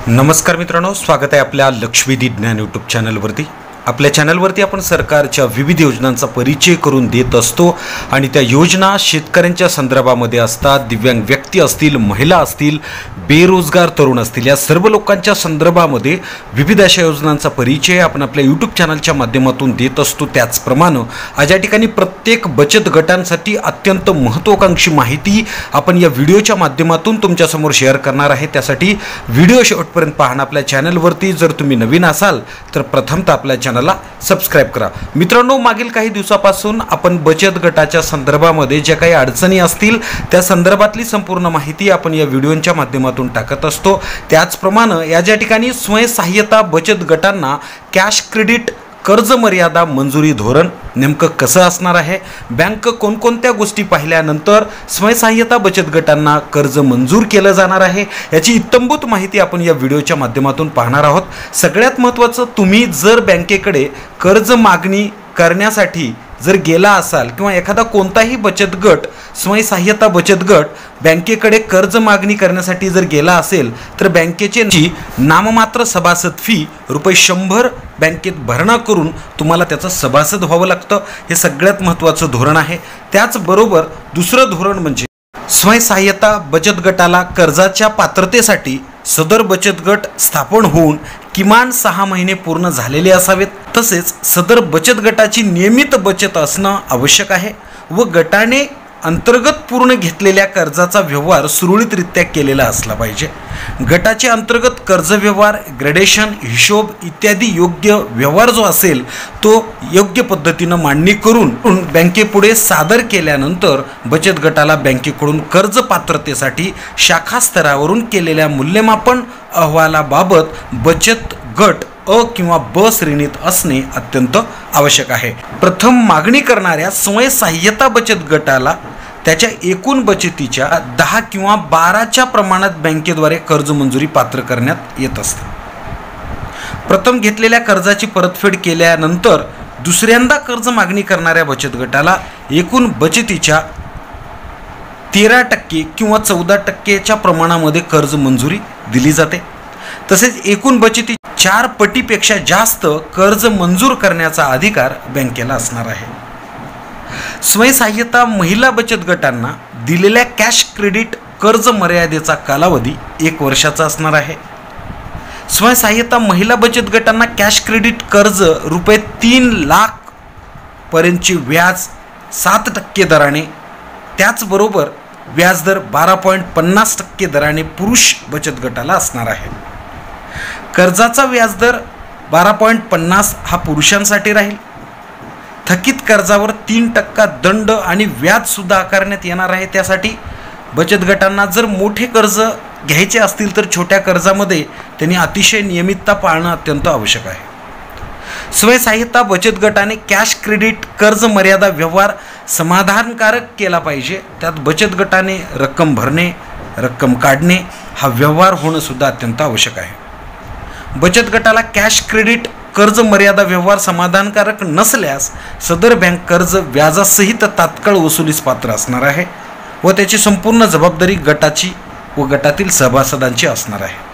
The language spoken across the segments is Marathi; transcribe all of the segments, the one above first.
नमस्कार मित्रांनो, स्वागत आहे आपल्या लक्षवेधी ज्ञान यूट्यूब चॅनलवरती। आपल्या चॅनलवरती आपण सरकारच्या विविध योजनांचा परिचय करून देत असतो आणि त्या योजना शेतकऱ्यांच्या संदर्भामध्ये असतात। दिव्यांग व्यक्ती असतील, महिला असतील, बेरोजगार तरुण असतील, या सर्व लोकांच्या संदर्भामध्ये विविध अशा योजनांचा परिचय आपण आपल्या यूट्यूब चॅनलच्या माध्यमातून देत असतो। त्याचप्रमाणे आज या ठिकाणी प्रत्येक बचत गटांसाठी अत्यंत महत्त्वाकांक्षी माहिती आपण या व्हिडिओच्या माध्यमातून तुमच्यासमोर शेअर करणार आहे। त्यासाठी व्हिडिओ शेवटपर्यंत पाहणं। आपल्या चॅनलवरती जर तुम्ही नवीन असाल तर प्रथमतः आपल्या चॅनलला सबस्क्राइब करा। मित्रांनो, मागील काही दिवसापासून आपण बचत गटाच्या संदर्भामध्ये जे काही अडचणी असतील त्या संदर्भातली संपूर्ण माहिती आपण या व्हिडिओच्या माध्यमातून टाकत असतो। त्याचप्रमाणे या ज्या ठिकाणी स्वयंसहाय्यता बचत गटांना कॅश क्रेडिट कर्ज मर्यादा मंजुरी धोरण नेमकं कसं असणार आहे, बँक कोणकोणत्या गोष्टी पाहिल्यानंतर स्वयंसहाय्यता बचत गटांना कर्ज मंजूर केलं जाणार आहे, याची इत्थंभूत माहिती आपण या व्हिडिओच्या माध्यमातून पाहणार आहोत। सगळ्यात महत्त्वाचं, तुम्ही जर बँकेकडे कर्ज मागणी करण्यासाठी जर गेला असाल किंवा एखादा कोणताही बचत गट, स्वयंसहाय्यता बचत गट बँकेकडे कर्ज मागणी करण्यासाठी जर गेला असेल तर बँकेची नाममात्र सभासद फी ₹100 बँकेत भरणा करून तुम्हाला त्याचं सभासद व्हावं लागतं। हे सगळ्यात महत्त्वाचं धोरण आहे। त्याचबरोबर दुसरं धोरण म्हणजे स्वयंसहाय्यता बचत गटाला कर्जाच्या पात्रतेसाठी सदर बचत गट स्थापन होऊन किमान 6 महिने पूर्ण झालेले असावेत। तसेच सदर बचत गटाची नियमित बचत असणं आवश्यक आहे व गटाने अंतर्गत पूर्ण घेतलेल्या कर्जाचा व्यवहार सुरळीतरित्या केलेला असला पाहिजे। गटाचे अंतर्गत कर्ज व्यवहार, ग्रेडेशन, हिशोब इत्यादी योग्य व्यवहार जो असेल तो योग्य पद्धतीनं मांडणी करून बँकेपुढे सादर केल्यानंतर बचत गटाला बँकेकडून कर्ज पात्रतेसाठी शाखा स्तरावरून केलेल्या मूल्यमापन अहवालाबाबत बचत गट अ किंवा ब श्रेणीत असणे अत्यंत आवश्यक आहे। प्रथम मागणी करणाऱ्या स्वयंसहाय्यता बचत गटाला त्याच्या एकूण बचतीच्या 10 किंवा 12च्या प्रमाणात बँकेद्वारे कर्ज मंजुरी पात्र करण्यात येत असते। प्रथम घेतलेल्या कर्जाची परतफेड केल्यानंतर दुसऱ्यांदा कर्ज मागणी करणाऱ्या बचत गटाला एकूण बचतीच्या 13% किंवा 14%च्या प्रमाणामध्ये कर्ज मंजुरी दिली जाते। तसेच एकूण बचती 4 पटीपेक्षा जास्त कर्ज मंजूर करण्याचा अधिकार बँकेला असणार आहे। स्वयंसहाय्यता महिला बचत गटांना दिलेल्या कॅश क्रेडिट कर्ज मर्यादेचा कालावधी 1 वर्षाचा असणार आहे। स्वयंसहाय्यता महिला बचत गटांना कॅश क्रेडिट कर्ज ₹3 लाख पर्यंतचे व्याज 7% दराने, त्याचबरोबर व्याजदर 12.50% दराने पुरुष बचत गटाला असणार आहे। कर्जाचा व्याजदर 12.50 हा पुरुषांसाठी राहील। थकीत कर्जावर 3% दंड आणि व्याज सुद्धा आकारण्यात येणार आहे। त्यासाठी बचत गटांना जर मोठे कर्ज घ्यायचे असतील तर छोट्या कर्जामध्ये त्यांनी अतिशय नियमितता पाळणं अत्यंत आवश्यक आहे। स्वयंसहाय्यता बचत गटाने कॅश क्रेडिट कर्ज मर्यादा व्यवहार समाधानकारक केला पाहिजे। त्यात बचत गटाने रक्कम भरणे, रक्कम काढणे हा व्यवहार होणं सुद्धा अत्यंत आवश्यक आहे। बचत गटाला कॅश क्रेडिट कर्ज मर्यादा व्यवहार समाधानकारक नसल्यास सदर बँक कर्ज व्याजासहित तात्काळ वसुलीस पात्र असणार आहे व त्याची संपूर्ण जबाबदारी गटाची व गटातील सभासदांची असणार आहे।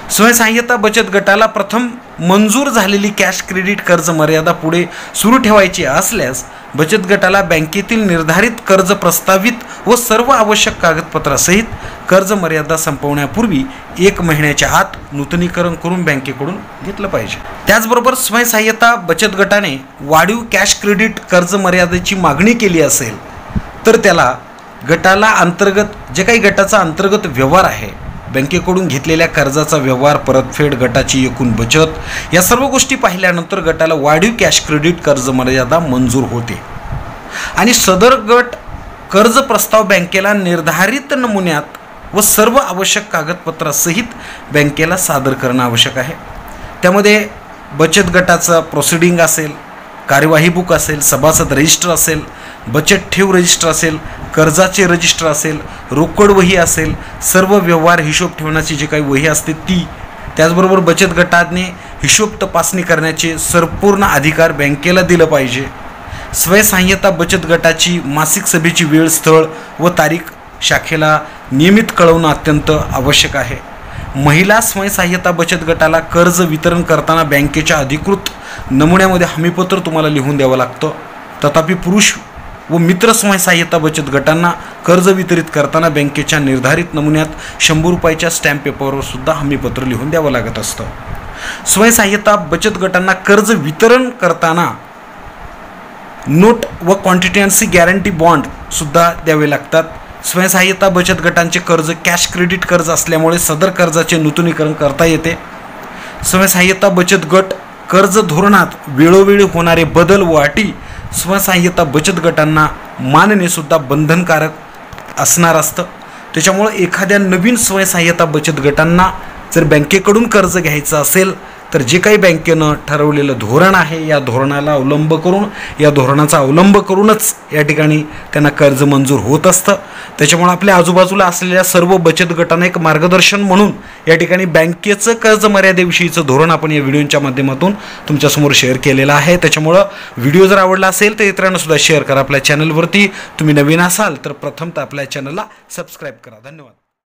स्वयंसहाय्यता बचत गटाला प्रथम मंजूर झालेली कॅश क्रेडिट कर्ज मर्यादा पुढे सुरू ठेवायची असल्यास बचत गटाला बँकेतील निर्धारित कर्ज प्रस्तावित व सर्व आवश्यक कागदपत्रासहित कर्ज मर्यादा संपवण्यापूर्वी 1 महिन्याच्या आत नूतनीकरण करून बँकेकडून घेतलं पाहिजे। त्याचबरोबर स्वयंसहाय्यता बचत गटाने वाढीव कॅश क्रेडिट कर्ज मर्यादेची मागणी केली असेल तर त्याला गटाला अंतर्गत जे काही गटाचा अंतर्गत व्यवहार आहे, बँकेकडून घेतलेल्या कर्जाचा व्यवहार, परतफेड, गटाची एकूण बचत या सर्व गोष्टी पाहिल्यानंतर गटाला वाढीव कॅश क्रेडिट कर्ज मर्यादा मंजूर होते आणि सदर गट कर्ज प्रस्ताव बँकेला निर्धारित नमुन्यात व सर्व आवश्यक कागदपत्रासहित बँकेला सादर करणं आवश्यक आहे। त्यामध्ये बचत गटाचं प्रोसिडिंग असेल, कार्यवाही बुक असेल, सभासद रजिस्टर असेल, बचत ठेव रजिस्टर असेल, कर्जाचे रजिस्टर असेल, रोकड वही असेल, सर्व व्यवहार हिशोब ठेवण्याची जी काही वही असते ती, त्याचबरोबर बचत गटाने हिशोब तपासणी करण्याचे संपूर्ण अधिकार बँकेला दिलं पाहिजे। स्वयंसहाय्यता बचत गटाची मासिक सभेची वेळ, स्थळ व तारीख शाखेला नियमित कळवणं अत्यंत आवश्यक आहे। महिला स्वयंसहाय्यता बचत गटाला कर्ज वितरण करताना बँकेच्या अधिकृत नमुन्यामध्ये हमीपत्र तुम्हाला लिहून द्यावं लागतं. तथापि पुरुष व मित्र स्वयंसहाय्यता बचत गटांना कर्ज वितरित करताना बँकेच्या निर्धारित नमुन्यात 100 रुपयाच्या स्टॅम्प पेपरवर सुद्धा हमीपत्र लिहून द्यावं लागत असतं. स्वयंसहाय्यता बचत गटांना कर्ज वितरण करताना नोट व क्वांटिटन्सी गॅरंटी बॉन्ड सुद्धा द्यावे लागतात. स्वयंसहाय्यता बचत गटांचे कर्ज कॅश क्रेडिट कर्ज असल्यामुळे सदर कर्जाचे नूतनीकरण करता येते. स्वयंसहाय्यता बचत गट कर्ज धोरणात वेळोवेळी होणारे बदल व अटी स्वयंसहाय्यता बचत गटांना मानणे सुद्धा बंधनकारक असणार असतं. त्याच्यामुळे एखाद्या नवीन स्वयंसहाय्यता बचत गटांना जर बँकेकडून कर्ज घ्यायचं असेल तर जे काही बँकेनं ठरवलेलं धोरण आहे या धोरणाचा अवलंब करूनच या ठिकाणी त्यांना कर्ज मंजूर होत असतं. त्याच्यामुळे आपल्या आजूबाजूला असलेल्या सर्व बचत गटांना एक मार्गदर्शन म्हणून या ठिकाणी बँकेचं कर्ज मर्यादेविषयीचं धोरण आपण या व्हिडिओच्या माध्यमातून तुमच्यासमोर शेअर केलेलं आहे. त्याच्यामुळं व्हिडिओ जर आवडला असेल तर इतरांना सुद्धा शेअर करा. आपल्या चॅनलवरती तुम्ही नवीन असाल तर प्रथमतः आपल्या चॅनलला सबस्क्राईब करा. धन्यवाद.